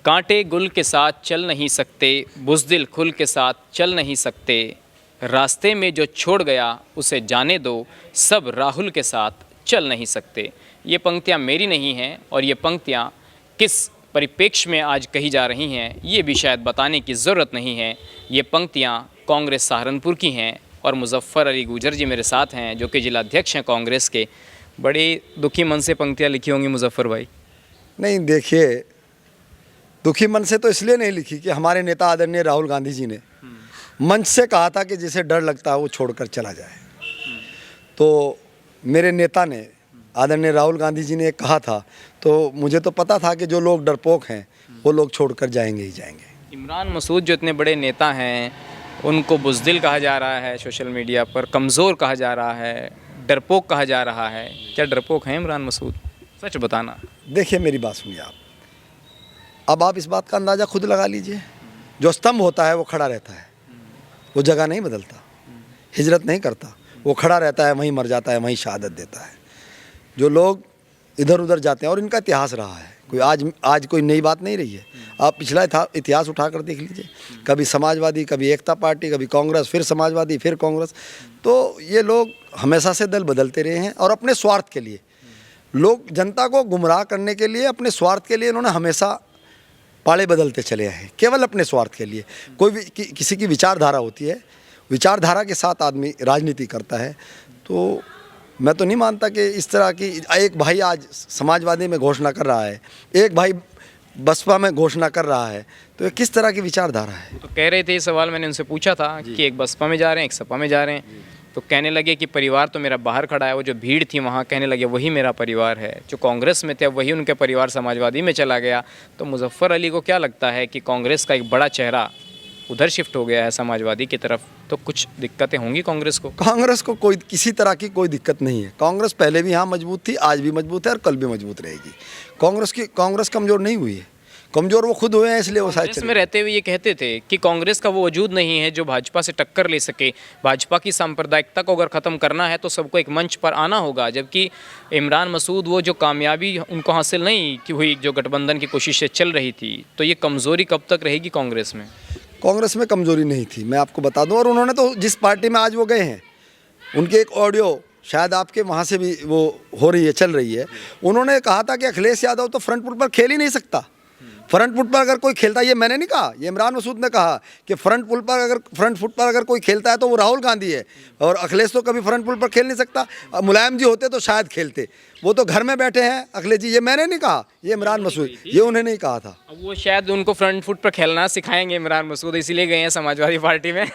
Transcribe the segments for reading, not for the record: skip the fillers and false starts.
कांटे गुल के साथ चल नहीं सकते, बुज़दिल खुल के साथ चल नहीं सकते, रास्ते में जो छोड़ गया उसे जाने दो, सब राहुल के साथ चल नहीं सकते। ये पंक्तियाँ मेरी नहीं हैं और ये पंक्तियाँ किस परिप्रेक्ष्य में आज कही जा रही हैं ये भी शायद बताने की ज़रूरत नहीं है। ये पंक्तियाँ कांग्रेस सहारनपुर की हैं और मुजफ्फर अली गुजर जी मेरे साथ हैं जो कि जिला अध्यक्ष हैं कांग्रेस के। बड़े दुखी मन से पंक्तियाँ लिखी होंगी मुजफ्फर भाई। नहीं, देखिए, दुखी मन से तो इसलिए नहीं लिखी कि हमारे नेता आदरणीय राहुल गांधी जी ने मंच से कहा था कि जिसे डर लगता है वो छोड़कर चला जाए। तो मेरे नेता ने आदरणीय राहुल गांधी जी ने कहा था, तो मुझे तो पता था कि जो लोग डरपोक हैं वो लोग छोड़कर जाएंगे ही जाएंगे। इमरान मसूद जो इतने बड़े नेता हैं उनको बुज़दिल कहा जा रहा है, सोशल मीडिया पर कमज़ोर कहा जा रहा है, डरपोक कहा जा रहा है। क्या डरपोक हैं इमरान मसूद? सच बताना। देखिए, मेरी बात सुनिए आप। अब आप इस बात का अंदाज़ा खुद लगा लीजिए। जो स्तंभ होता है वो खड़ा रहता है, वो जगह नहीं बदलता, हिजरत नहीं करता, वो खड़ा रहता है, वहीं मर जाता है, वहीं शहादत देता है। जो लोग इधर उधर जाते हैं, और इनका इतिहास रहा है, कोई आज कोई नई बात नहीं रही है। आप पिछला इतिहास उठा कर देख लीजिए, कभी समाजवादी, कभी एकता पार्टी, कभी कांग्रेस, फिर समाजवादी, फिर कांग्रेस। तो ये लोग हमेशा से दल बदलते रहे हैं और अपने स्वार्थ के लिए, लोग जनता को गुमराह करने के लिए, अपने स्वार्थ के लिए इन्होंने हमेशा पाले बदलते चले आए, केवल अपने स्वार्थ के लिए। कोई भी किसी की विचारधारा होती है, विचारधारा के साथ आदमी राजनीति करता है। तो मैं तो नहीं मानता कि इस तरह की, एक भाई आज समाजवादी में घोषणा कर रहा है, एक भाई बसपा में घोषणा कर रहा है, तो ये किस तरह की विचारधारा है? तो कह रहे थे, ये सवाल मैंने उनसे पूछा था कि एक बसपा में जा रहे हैं, एक सपा में जा रहे हैं, तो कहने लगे कि परिवार तो मेरा बाहर खड़ा है, वो जो भीड़ थी वहाँ कहने लगे वही मेरा परिवार है। जो कांग्रेस में थे वही उनके परिवार समाजवादी में चला गया। तो मुजफ्फर अली को क्या लगता है कि कांग्रेस का एक बड़ा चेहरा उधर शिफ्ट हो गया है समाजवादी की तरफ, तो कुछ दिक्कतें होंगी कांग्रेस को? कांग्रेस को कोई किसी तरह की कोई दिक्कत नहीं है। कांग्रेस पहले भी यहाँ मजबूत थी, आज भी मजबूत है और कल भी मजबूत रहेगी। कांग्रेस कमज़ोर नहीं हुई है, कमज़ोर वो खुद हुए हैं, इसलिए वो शायद में रहते हुए ये कहते थे कि कांग्रेस का वो वजूद नहीं है जो भाजपा से टक्कर ले सके। भाजपा की सांप्रदायिकता को अगर ख़त्म करना है तो सबको एक मंच पर आना होगा। जबकि इमरान मसूद वो जो कामयाबी उनको हासिल नहीं की हुई, जो गठबंधन की कोशिशें चल रही थी, तो ये कमज़ोरी कब तक रहेगी कांग्रेस में? कांग्रेस में कमज़ोरी नहीं थी, मैं आपको बता दूं। और उन्होंने तो जिस पार्टी में आज वो गए हैं, उनके एक ऑडियो शायद आपके वहाँ से भी वो हो रही है, चल रही है। उन्होंने कहा था कि अखिलेश यादव तो फ्रंट फुट पर खेल ही नहीं सकता। फ्रंट फुट पर अगर कोई खेलता है, ये मैंने नहीं कहा, ये इमरान मसूद ने कहा कि फ्रंट फुट पर अगर कोई खेलता है तो वो राहुल गांधी है, और अखिलेश तो कभी फ्रंट फुट पर खेल नहीं सकता। मुलायम जी होते तो शायद खेलते, वो तो घर में बैठे हैं अखिलेश जी। ये मैंने नहीं कहा, ये इमरान मसूद, ये उन्होंने नहीं कहा था। अब वो शायद उनको फ्रंट फुट पर खेलना सिखाएंगे इमरान मसूद, इसीलिए गए हैं समाजवादी पार्टी में।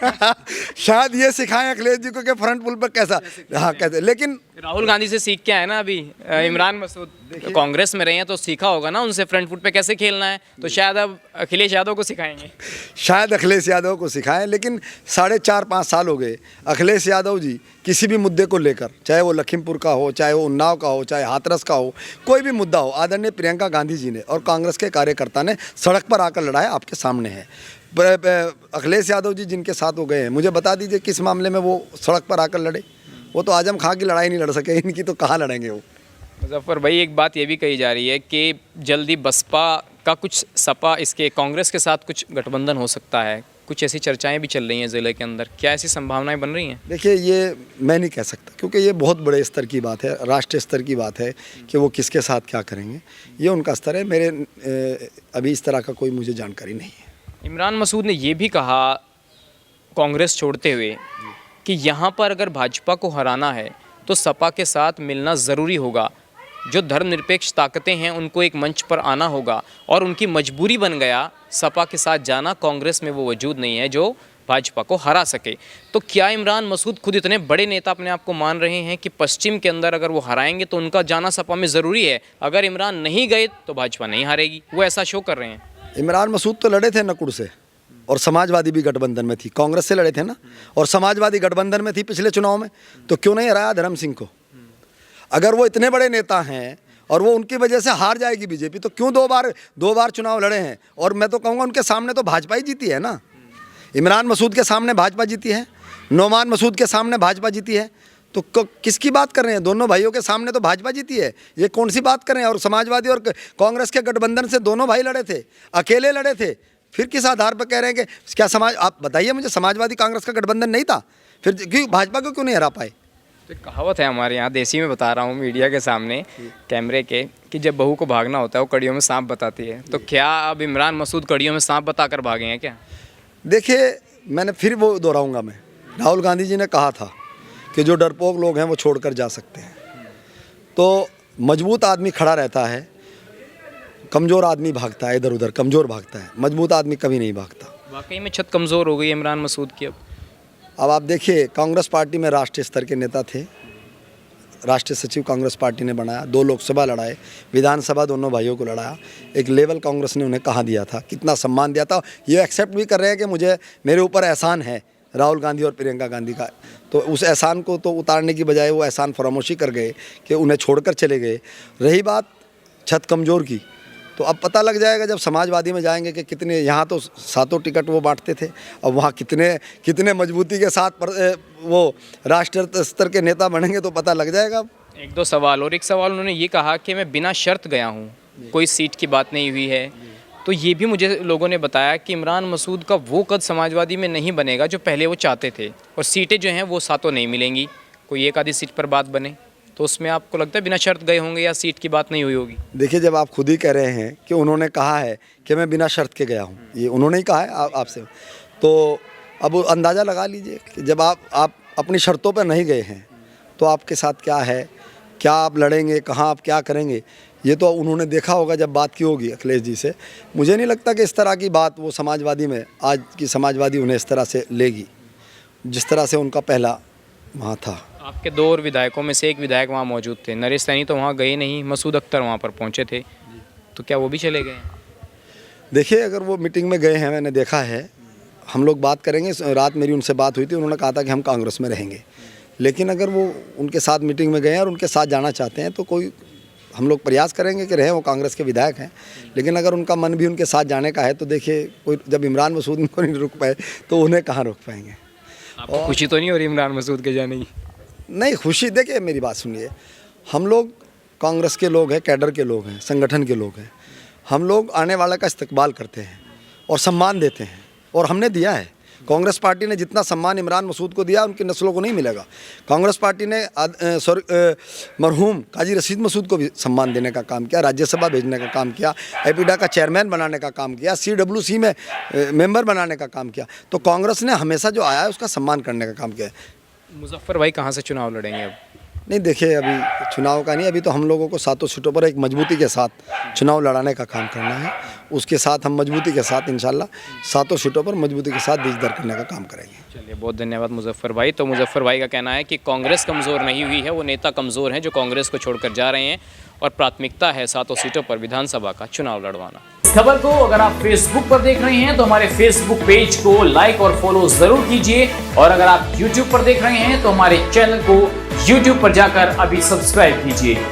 शायद ये सिखाएं अखिलेश जी को कि फ्रंट फुट पर कैसा, हाँ कैसे। लेकिन राहुल गांधी से सीख के आए ना अभी इमरान मसूद, तो कांग्रेस में रहे हैं तो सीखा होगा ना उनसे फ्रंट फुट पे कैसे खेलना है। तो शायद अब अखिलेश यादव को सिखाएंगे, शायद अखिलेश यादव को सिखाएं। लेकिन 4.5-5 साल हो गए अखिलेश यादव जी किसी भी मुद्दे को लेकर, चाहे वो लखीमपुर का हो, चाहे वो उन्नाव का हो, चाहे हाथरस का हो, कोई भी मुद्दा हो, आदरणीय प्रियंका गांधी जी ने और कांग्रेस के कार्यकर्ता ने सड़क पर आकर लड़ा है, आपके सामने है। अखिलेश यादव जी जिनके साथ वो गए हैं, मुझे बता दीजिए किस मामले में वो सड़क पर आकर लड़े? वो तो आजम खां की लड़ाई नहीं लड़ सके, इनकी तो कहाँ लड़ेंगे वो। मुजफ्फर भाई, एक बात ये भी कही जा रही है कि जल्दी बसपा का कुछ सपा इसके कांग्रेस के साथ कुछ गठबंधन हो सकता है, कुछ ऐसी चर्चाएं भी चल रही हैं ज़िले के अंदर। क्या ऐसी संभावनाएं बन रही हैं? देखिए, ये मैं नहीं कह सकता, क्योंकि ये बहुत बड़े स्तर की बात है, राष्ट्रीय स्तर की बात है कि वो किसके साथ क्या करेंगे, ये उनका स्तर है। मेरे अभी इस तरह का कोई मुझे जानकारी नहीं है। इमरान मसूद ने ये भी कहा कांग्रेस छोड़ते हुए कि यहाँ पर अगर भाजपा को हराना है तो सपा के साथ मिलना ज़रूरी होगा। जो धर्मनिरपेक्ष ताकतें हैं उनको एक मंच पर आना होगा, और उनकी मजबूरी बन गया सपा के साथ जाना। कांग्रेस में वो वजूद नहीं है जो भाजपा को हरा सके। तो क्या इमरान मसूद खुद इतने बड़े नेता अपने आप को मान रहे हैं कि पश्चिम के अंदर अगर वो हराएंगे तो उनका जाना सपा में ज़रूरी है, अगर इमरान नहीं गए तो भाजपा नहीं हारेगी? वो ऐसा शो कर रहे हैं। इमरान मसूद तो लड़े थे नकुड़ से, और समाजवादी भी गठबंधन में थी, कांग्रेस से लड़े थे ना, और समाजवादी गठबंधन में थी पिछले चुनाव में, तो क्यों नहीं हराया धर्म सिंह को? अगर वो इतने बड़े नेता हैं और वो उनकी वजह से हार जाएगी बीजेपी, तो क्यों दो बार चुनाव लड़े हैं? और मैं तो कहूँगा उनके सामने तो भाजपा ही जीती है ना। इमरान मसूद के सामने भाजपा जीती है, नौमान मसूद के सामने भाजपा जीती है, तो किसकी बात कर रहे हैं? दोनों भाइयों के सामने तो भाजपा जीती है, ये कौन सी बात कर रहे हैं? और समाजवादी और कांग्रेस के गठबंधन से दोनों भाई लड़े थे, अकेले लड़े थे, फिर किस आधार पर कह रहे हैं कि क्या समाज, आप बताइए मुझे, समाजवादी कांग्रेस का गठबंधन नहीं था, फिर क्यों भाजपा को क्यों नहीं हरा पाए? तो एक कहावत है हमारे यहाँ, देसी में बता रहा हूँ मीडिया के सामने कैमरे के, कि जब बहू को भागना होता है वो कड़ियों में सांप बताती है। तो क्या अब इमरान मसूद कड़ियों में सांप बताकर भागे हैं क्या? देखिए, मैंने फिर वो दोहराऊंगा मैं, राहुल गांधी जी ने कहा था कि जो डरपोक लोग हैं वो छोड़कर जा सकते हैं। तो मजबूत आदमी खड़ा रहता है, कमज़ोर आदमी भागता है, इधर उधर कमज़ोर भागता है, मजबूत आदमी कभी नहीं भागता। वाकई में छत कमज़ोर हो गई है इमरान मसूद की। अब आप देखिए, कांग्रेस पार्टी में राष्ट्रीय स्तर के नेता थे, राष्ट्रीय सचिव कांग्रेस पार्टी ने बनाया, 2 लोकसभा लड़ाए, विधानसभा दोनों भाइयों को लड़ाया, एक लेवल कांग्रेस ने उन्हें कहाँ दिया था, कितना सम्मान दिया था, ये एक्सेप्ट भी कर रहे हैं कि मुझे, मेरे ऊपर एहसान है राहुल गांधी और प्रियंका गांधी का। तो उस एहसान को तो उतारने की बजाय वो एहसान फरामोशी कर गए कि उन्हें छोड़कर चले गए। रही बात छत कमज़ोर की, तो अब पता लग जाएगा जब समाजवादी में जाएंगे कि कितने, यहाँ तो 7 टिकट वो बांटते थे, अब वहाँ कितने मजबूती के साथ वो राष्ट्रीय स्तर के नेता बनेंगे तो पता लग जाएगा। 1-2 सवाल, और एक सवाल उन्होंने ये कहा कि मैं बिना शर्त गया हूँ, कोई सीट की बात नहीं हुई है। तो ये भी मुझे लोगों ने बताया कि इमरान मसूद का वो कद समाजवादी में नहीं बनेगा जो पहले वो चाहते थे, और सीटें जो हैं वो 7 नहीं मिलेंगी, कोई एक आधी सीट पर बात बने। तो उसमें आपको लगता है बिना शर्त गए होंगे या सीट की बात नहीं हुई होगी? देखिए, जब आप खुद ही कह रहे हैं कि उन्होंने कहा है कि मैं बिना शर्त के गया हूँ, ये उन्होंने ही कहा है आपसे, तो अब अंदाज़ा लगा लीजिए कि जब आप अपनी शर्तों पर नहीं गए हैं तो आपके साथ क्या है, क्या आप लड़ेंगे, कहाँ आप क्या करेंगे, ये तो उन्होंने देखा होगा जब बात की होगी अखिलेश जी से। मुझे नहीं लगता कि इस तरह की बात वो समाजवादी में, आज की समाजवादी उन्हें इस तरह से लेगी जिस तरह से उनका पहला वहाँ था। आपके 2 और विधायकों में से एक विधायक वहाँ मौजूद थे, नरेश सैनी तो वहाँ गए नहीं, मसूद अख्तर वहाँ पर पहुँचे थे, तो क्या वो भी चले गए? देखिए, अगर वो मीटिंग में गए हैं, मैंने देखा है, हम लोग बात करेंगे, रात मेरी उनसे बात हुई थी, उन्होंने कहा था कि हम कांग्रेस में रहेंगे। लेकिन अगर वो उनके साथ मीटिंग में गए हैं और उनके साथ जाना चाहते हैं तो कोई, हम लोग प्रयास करेंगे कि रहें, वो कांग्रेस के विधायक हैं। लेकिन अगर उनका मन भी उनके साथ जाने का है तो देखिए, कोई जब इमरान मसूद उनको नहीं रोक पाए तो उन्हें कहाँ रोक पाएंगे। आपको खुशी तो नहीं हो रही इमरान मसूद के जाने की? नहीं, खुशी, देखिए मेरी बात सुनिए, हम लोग कांग्रेस के लोग हैं, कैडर के लोग हैं, संगठन के लोग हैं, हम लोग आने वाले का इस्तकबाल करते हैं और सम्मान देते हैं, और हमने दिया है। कांग्रेस पार्टी ने जितना सम्मान इमरान मसूद को दिया उनकी नस्लों को नहीं मिलेगा। कांग्रेस पार्टी ने मरहूम काजी रशीद मसूद को भी सम्मान देने का काम किया, राज्यसभा भेजने का काम किया, एपिडा का चेयरमैन बनाने का काम किया, CWC में मेंबर बनाने का काम किया। तो कांग्रेस ने हमेशा जो आया है उसका सम्मान करने का काम किया है। मुजफ्फर भाई कहाँ से चुनाव लड़ेंगे अब? नहीं, देखिए, अभी चुनाव का नहीं, अभी तो हम लोगों को 7 सीटों पर एक मजबूती के साथ चुनाव लड़ाने का काम करना है। उसके साथ हम मजबूती के साथ इंशाल्लाह 7 सीटों पर मजबूती के साथ दीज दर करने का काम करेंगे। चलिए, बहुत धन्यवाद मुजफ्फर भाई। तो मुजफ्फर भाई का कहना है कि कांग्रेस कमज़ोर नहीं हुई है, वो नेता कमज़ोर हैं जो कांग्रेस को छोड़कर जा रहे हैं, और प्राथमिकता है 7 सीटों पर विधानसभा का चुनाव लड़वाना। इस खबर को अगर आप फेसबुक पर देख रहे हैं तो हमारे फेसबुक पेज को लाइक और फॉलो जरूर कीजिए, और अगर आप यूट्यूब पर देख रहे हैं तो हमारे चैनल को यूट्यूब पर जाकर अभी सब्सक्राइब कीजिए।